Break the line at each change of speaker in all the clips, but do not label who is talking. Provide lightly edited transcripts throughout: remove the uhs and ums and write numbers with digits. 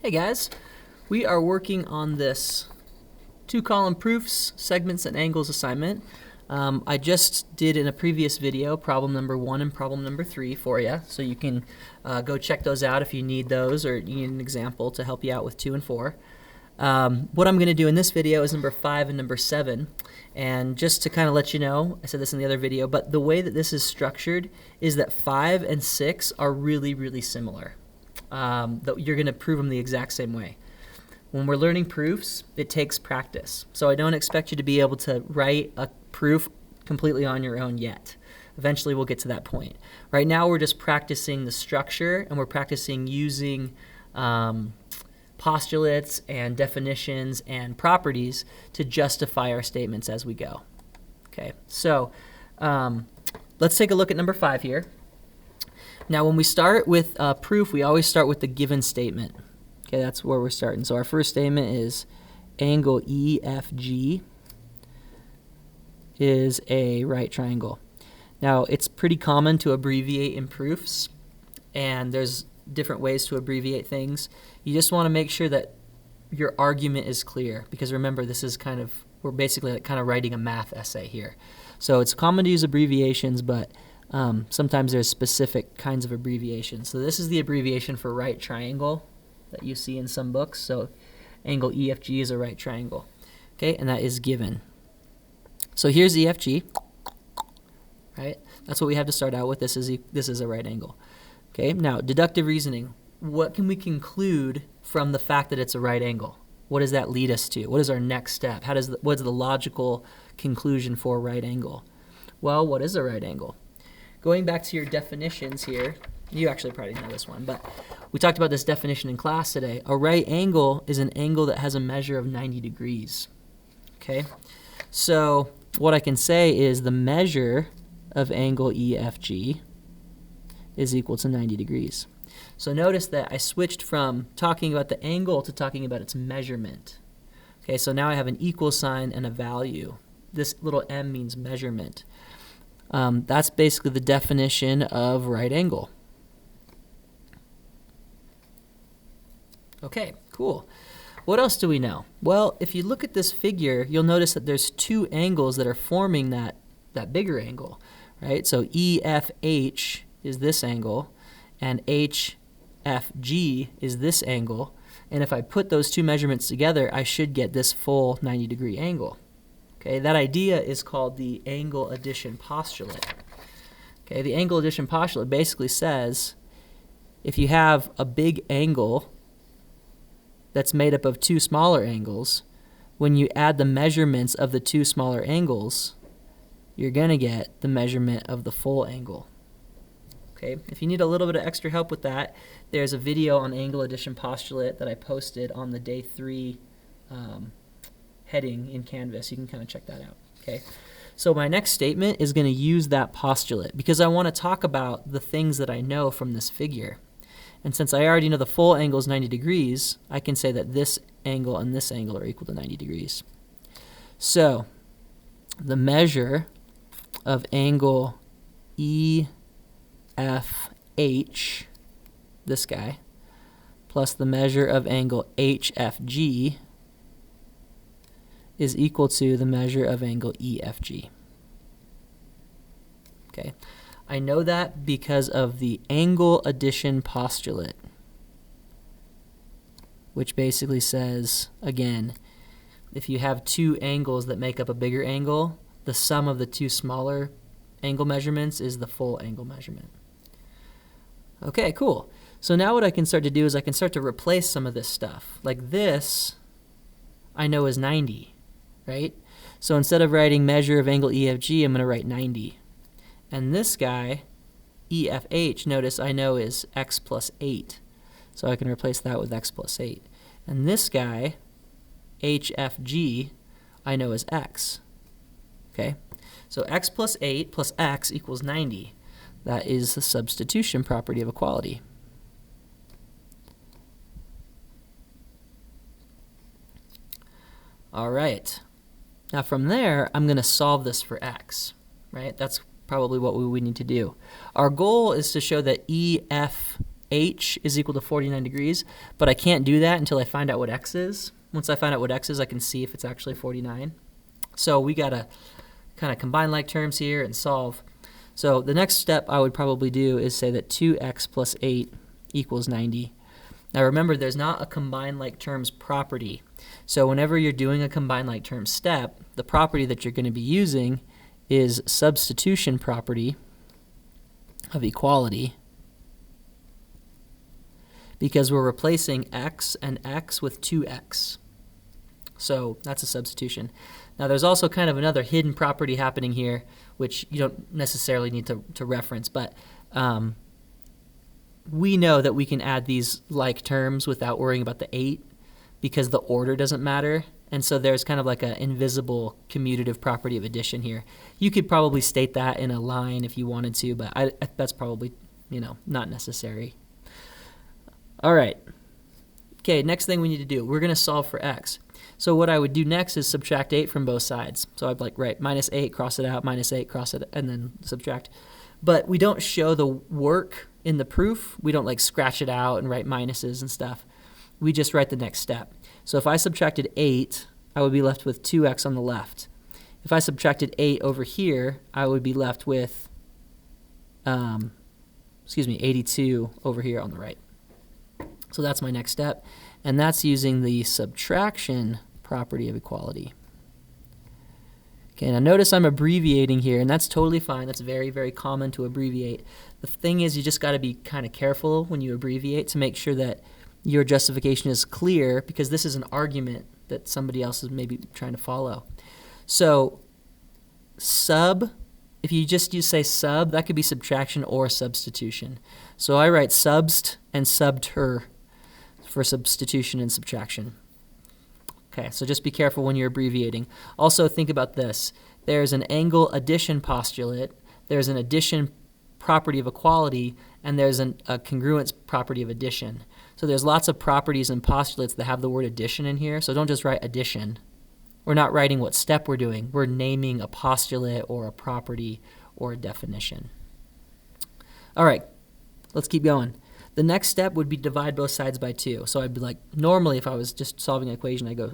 Hey guys, we are working on this two-column proofs, segments, and angles assignment. I just did in a previous video problem number 1 and problem number 3 for you, so you can go check those out if you need those or you need an example to help you out with 2 and 4. What I'm going to do in this video is number 5 and number 7, and just to kind of let you know, I said this in the other video, but the way that this is structured is that 5 and 6 are really, really similar. That you're going to prove them the exact same way. When we're learning proofs, it takes practice. So I don't expect you to be able to write a proof completely on your own yet. Eventually we'll get to that point. Right now we're just practicing the structure, and we're practicing using postulates and definitions and properties to justify our statements as we go. Okay, so let's take a look at number 5 here. Now, when we start with proof, we always start with the given statement. Okay, that's where we're starting. So our first statement is angle EFG is a right triangle. Now, it's pretty common to abbreviate in proofs, and there's different ways to abbreviate things. You just want to make sure that your argument is clear, because remember, this is we're basically like kind of writing a math essay here. So it's common to use abbreviations, but sometimes there's specific kinds of abbreviations. So this is the abbreviation for right triangle that you see in some books. So angle EFG is a right triangle. Okay, and that is given. So here's EFG, right? That's what we have to start out with. This is a right angle. Okay, now deductive reasoning. What can we conclude from the fact that it's a right angle? What does that lead us to? What is our next step? What is the logical conclusion for a right angle? Well, what is a right angle? Going back to your definitions here, you actually probably know this one, but we talked about this definition in class today. A right angle is an angle that has a measure of 90 degrees. Okay, so what I can say is the measure of angle EFG is equal to 90 degrees. So notice that I switched from talking about the angle to talking about its measurement. Okay, so now I have an equal sign and a value. This little m means measurement. That's basically the definition of right angle. Okay, cool. What else do we know? Well, if you look at this figure, you'll notice that there's two angles that are forming that bigger angle, right? So EFH is this angle, and HFG is this angle. And if I put those two measurements together, I should get this full 90-degree angle. Okay, that idea is called the angle addition postulate. Okay, the angle addition postulate basically says if you have a big angle that's made up of two smaller angles, when you add the measurements of the two smaller angles, you're going to get the measurement of the full angle. Okay, if you need a little bit of extra help with that, there's a video on angle addition postulate that I posted on the day 3 heading in Canvas. You can kind of check that out. Okay, so my next statement is going to use that postulate because I want to talk about the things that I know from this figure. And since I already know the full angle is 90 degrees, I can say that this angle and this angle are equal to 90 degrees. So the measure of angle EFH, this guy, plus the measure of angle HFG is equal to the measure of angle EFG. Okay, I know that because of the angle addition postulate, which basically says, again, if you have two angles that make up a bigger angle, the sum of the two smaller angle measurements is the full angle measurement. Okay, cool. So now what I can start to do is I can start to replace some of this stuff. Like this, I know is 90. Right? So instead of writing measure of angle EFG, I'm going to write 90. And this guy, EFH, notice I know is x plus 8. So I can replace that with x plus 8. And this guy, HFG, I know is x. Okay? So x plus 8 plus x equals 90. That is the substitution property of equality. All right. Now from there, I'm going to solve this for x, right? That's probably what we would need to do. Our goal is to show that EF h is equal to 49 degrees, but I can't do that until I find out what x is. Once I find out what x is, I can see if it's actually 49. So we got to kind of combine like terms here and solve. So the next step I would probably do is say that 2x plus 8 equals 90. Now remember, there's not a combine like terms property. So whenever you're doing a combine like terms step, the property that you're going to be using is substitution property of equality, because we're replacing x and x with 2x. So that's a substitution. Now there's also kind of another hidden property happening here, which you don't necessarily need to reference, but we know that we can add these like terms without worrying about the 8 because the order doesn't matter. And so there's kind of like an invisible commutative property of addition here. You could probably state that in a line if you wanted to, but that's probably, not necessary. All right. Okay, next thing we need to do, we're going to solve for x. So what I would do next is subtract 8 from both sides. So I'd like, right, minus 8, cross it out, minus 8, cross it, and then subtract. But we don't show the work in the proof. We don't like scratch it out and write minuses and stuff. We just write the next step. So if I subtracted 8, I would be left with 2x on the left. If I subtracted 8 over here, I would be left with, 82 over here on the right. So that's my next step, and that's using the subtraction property of equality. Okay, now notice I'm abbreviating here, and that's totally fine. That's very, very common to abbreviate. The thing is, you just got to be kind of careful when you abbreviate to make sure that your justification is clear, because this is an argument that somebody else is maybe trying to follow. So if you just say sub, that could be subtraction or substitution. So I write subst and subter for substitution and subtraction. Okay, so just be careful when you're abbreviating. Also think about this. There's an angle addition postulate, there's an addition property of equality, and there's a congruence property of addition. So there's lots of properties and postulates that have the word addition in here, so don't just write addition. We're not writing what step we're doing. We're naming a postulate or a property or a definition. All right, let's keep going. The next step would be divide both sides by 2. So I'd be like, normally if I was just solving an equation, I go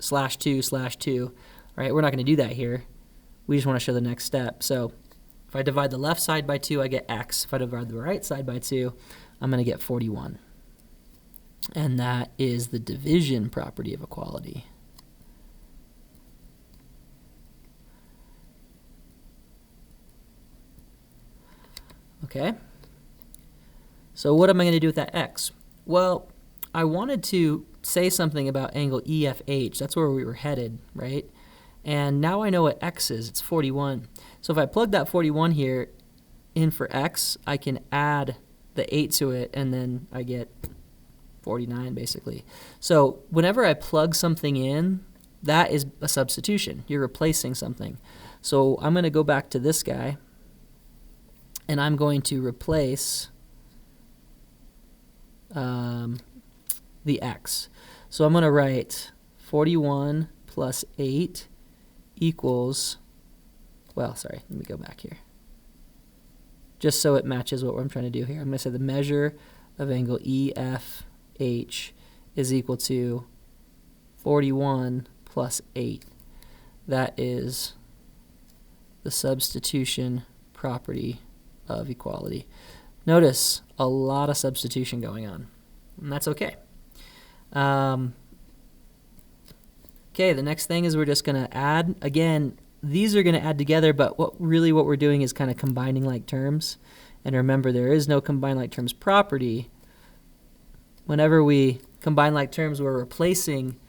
/2/2. All right, we're not going to do that here. We just want to show the next step. So if I divide the left side by 2, I get x. If I divide the right side by 2, I'm going to get 41. And that is the division property of equality. Okay. So what am I going to do with that x? Well, I wanted to say something about angle EFH. That's where we were headed, right? And now I know what x is. It's 41. So if I plug that 41 here in for x, I can add the 8 to it, and then I get 49, basically. So whenever I plug something in, that is a substitution. You're replacing something. So I'm going to go back to this guy, and I'm going to replace the x. So I'm going to write 41 plus 8 equals, well, sorry, let me go back here. Just so it matches what I'm trying to do here. I'm going to say the measure of angle EFH is equal to 41 plus 8. That is the substitution property of equality. Notice a lot of substitution going on, and that's okay. Okay, the next thing is we're just going to add. Again, these are going to add together, but what we're doing is kind of combining like terms. And remember, there is no combine like terms property. Whenever we combine like terms, we're replacing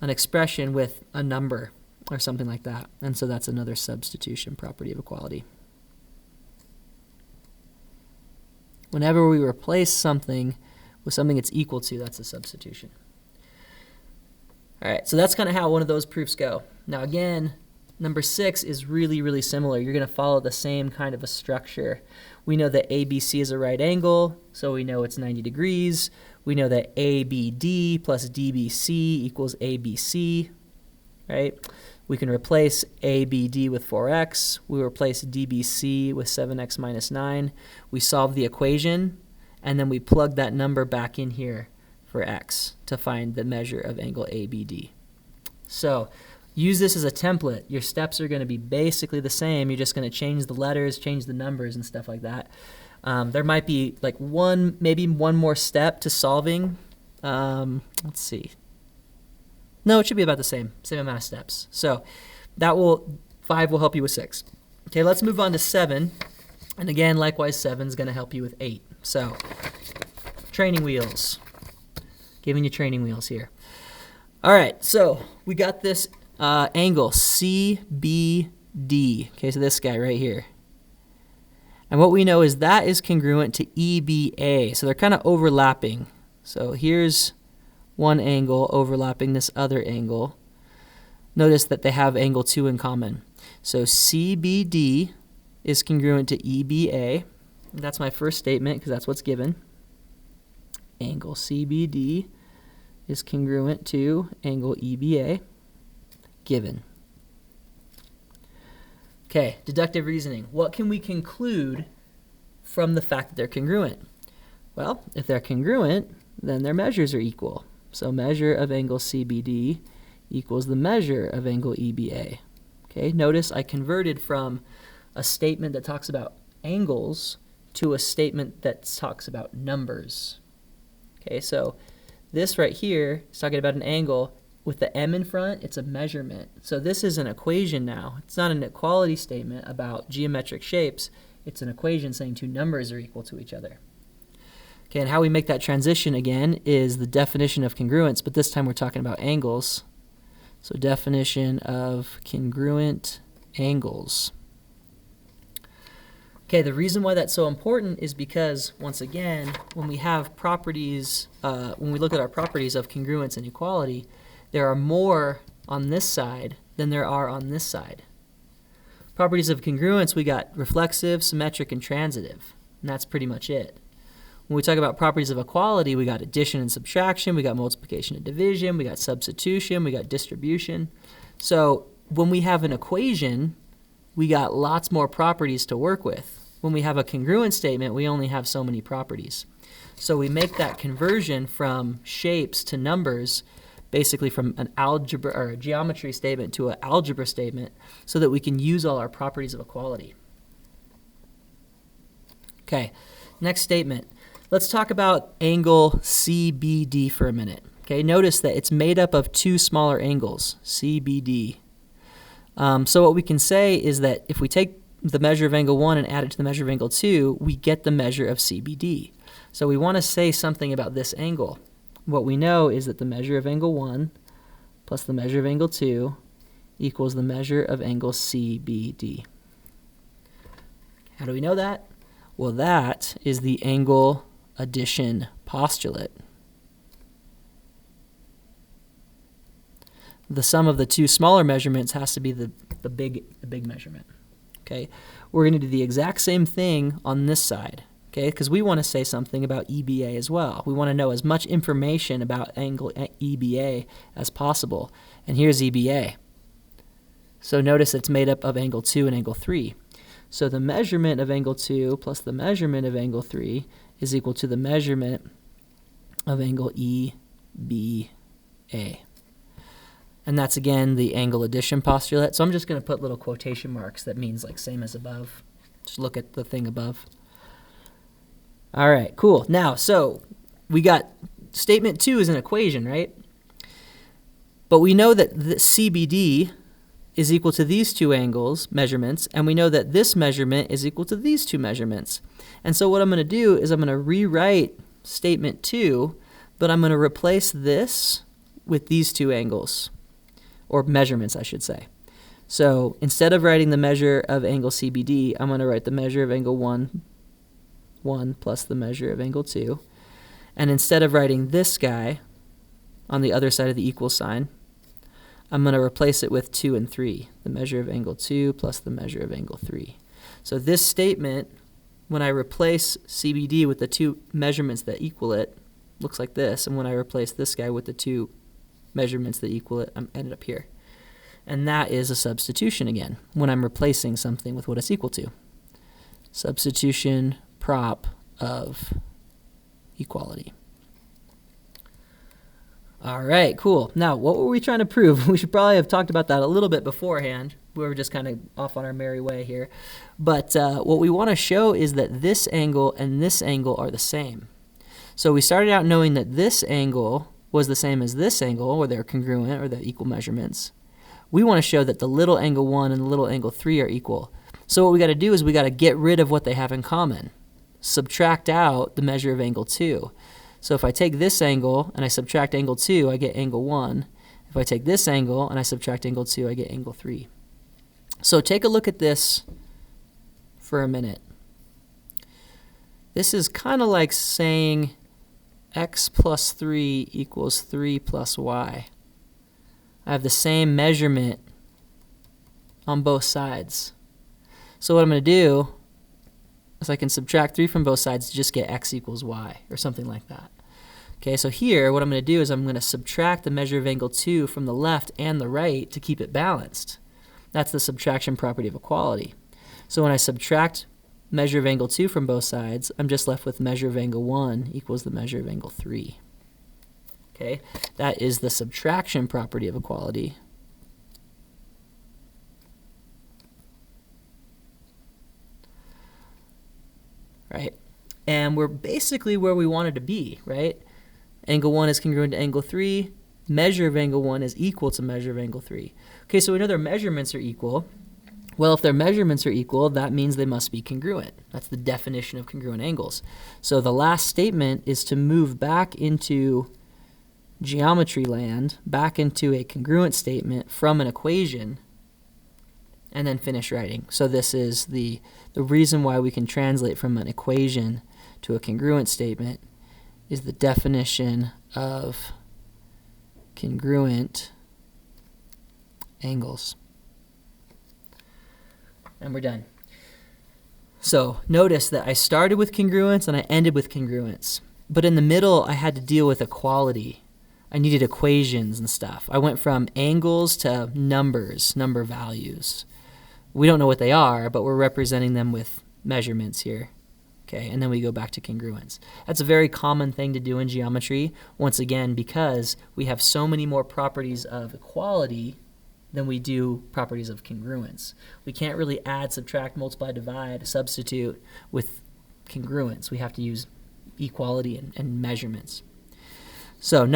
an expression with a number or something like that. And so that's another substitution property of equality. Whenever we replace something with something it's equal to, that's a substitution. All right, so that's kind of how one of those proofs go. Now again, number 6 is really, really similar. You're going to follow the same kind of a structure. We know that ABC is a right angle, so we know it's 90 degrees. We know that ABD plus DBC equals ABC, right? We can replace ABD with 4x. We replace DBC with 7x minus 9. We solve the equation, and then we plug that number back in here for x to find the measure of angle ABD. So use this as a template. Your steps are going to be basically the same. You're just going to change the letters, change the numbers, and stuff like that. There might be like maybe one more step to solving. Let's see. No, it should be about the same amount of steps. So 5 will help you with 6. Okay, let's move on to 7. And again, likewise, 7 is going to help you with 8. So training wheels. Giving you training wheels here. All right, so we got this angle CBD. Okay, so this guy right here. And what we know is that is congruent to EBA. So they're kind of overlapping. So here's one angle overlapping this other angle. Notice that they have angle 2 in common. So CBD is congruent to EBA. That's my first statement because that's what's given. Angle CBD is congruent to angle EBA, given. Okay, deductive reasoning. What can we conclude from the fact that they're congruent? Well, if they're congruent, then their measures are equal. So measure of angle CBD equals the measure of angle EBA. Okay, notice I converted from a statement that talks about angles to a statement that talks about numbers. Okay, so this right here is talking about an angle. With the m in front, it's a measurement. So this is an equation now. It's not an equality statement about geometric shapes. It's an equation saying two numbers are equal to each other. Okay, and how we make that transition again is the definition of congruence, but this time we're talking about angles. So definition of congruent angles. Okay, the reason why that's so important is because, once again, when we have properties, when we look at our properties of congruence and equality, there are more on this side than there are on this side. Properties of congruence, we got reflexive, symmetric, and transitive, and that's pretty much it. When we talk about properties of equality, we got addition and subtraction, we got multiplication and division, we got substitution, we got distribution. So when we have an equation, we got lots more properties to work with. When we have a congruent statement, we only have so many properties. So we make that conversion from shapes to numbers, basically from an algebra or a geometry statement to an algebra statement, so that we can use all our properties of equality. Okay, next statement. Let's talk about angle CBD for a minute. Okay, notice that it's made up of two smaller angles, CBD. So what we can say is that if we take the measure of angle 1 and add it to the measure of angle 2, we get the measure of CBD. So we want to say something about this angle. What we know is that the measure of angle 1 plus the measure of angle 2 equals the measure of angle CBD. How do we know that? Well, that is the angle addition postulate. The sum of the two smaller measurements has to be the big measurement. Okay, we're going to do the exact same thing on this side. Okay, because we want to say something about EBA as well. We want to know as much information about angle EBA as possible. And here's EBA. So notice it's made up of angle 2 and angle 3. So the measurement of angle 2 plus the measurement of angle 3 is equal to the measurement of angle EBA. And that's, again, the angle addition postulate. So I'm just going to put little quotation marks that means like same as above. Just look at the thing above. All right, cool. Now, so we got statement 2 is an equation, right? But we know that the CBD is equal to these two angles, measurements, and we know that this measurement is equal to these two measurements. And so what I'm going to do is I'm going to rewrite statement 2, but I'm going to replace this with these two angles, or measurements, I should say. So instead of writing the measure of angle CBD, I'm going to write the measure of angle 1 plus the measure of angle 2. And instead of writing this guy on the other side of the equal sign, I'm going to replace it with 2 and 3, the measure of angle 2 plus the measure of angle 3. So this statement, when I replace CBD with the two measurements that equal it, looks like this. And when I replace this guy with the two measurements that equal it, I'm ended up here. And that is a substitution again, when I'm replacing something with what it's equal to. Substitution prop of equality. All right, cool. Now, what were we trying to prove? We should probably have talked about that a little bit beforehand. We were just kind of off on our merry way here. But what we want to show is that this angle and this angle are the same. So we started out knowing that this angle was the same as this angle, or they're congruent, or they're equal measurements. We want to show that the little angle 1 and the little angle 3 are equal. So what we got to do is we got to get rid of what they have in common. Subtract out the measure of angle 2. So if I take this angle and I subtract angle 2, I get angle 1. If I take this angle and I subtract angle 2, I get angle 3. So take a look at this for a minute. This is kind of like saying x plus 3 equals 3 plus y. I have the same measurement on both sides. So what I'm going to do is I can subtract 3 from both sides to just get x equals y, or something like that. Okay, so here what I'm going to do is I'm going to subtract the measure of angle 2 from the left and the right to keep it balanced. That's the subtraction property of equality. So when I subtract measure of angle 2 from both sides, I'm just left with measure of angle 1 equals the measure of angle 3. Okay, that is the subtraction property of equality. Right, and we're basically where we wanted to be, right? Angle 1 is congruent to angle 3. Measure of angle 1 is equal to measure of angle 3. Okay, so we know their measurements are equal. Well, if their measurements are equal, that means they must be congruent. That's the definition of congruent angles. So the last statement is to move back into geometry land, back into a congruent statement from an equation, and then finish writing. So this is the reason why we can translate from an equation to a congruent statement is the definition of congruent angles. And we're done. So notice that I started with congruence and I ended with congruence. But in the middle, I had to deal with equality. I needed equations and stuff. I went from angles to numbers, number values. We don't know what they are, but we're representing them with measurements here. Okay, and then we go back to congruence. That's a very common thing to do in geometry, once again, because we have so many more properties of equality than we do properties of congruence. We can't really add, subtract, multiply, divide, substitute with congruence. We have to use equality and measurements. So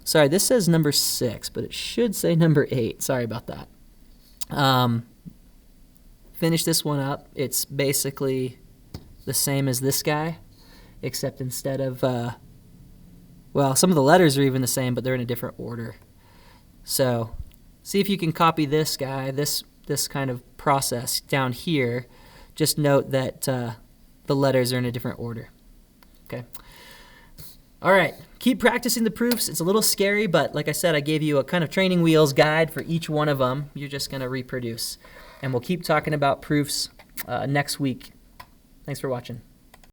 sorry, this says number 6, but it should say number 8. Sorry about that. Finish this one up. It's basically the same as this guy, except instead of, well, some of the letters are even the same, but they're in a different order. So see if you can copy this guy, this kind of process down here. Just note that the letters are in a different order. Okay. All right. Keep practicing the proofs. It's a little scary, but like I said, I gave you a kind of training wheels guide for each one of them. You're just going to reproduce. And we'll keep talking about proofs next week. Thanks for watching.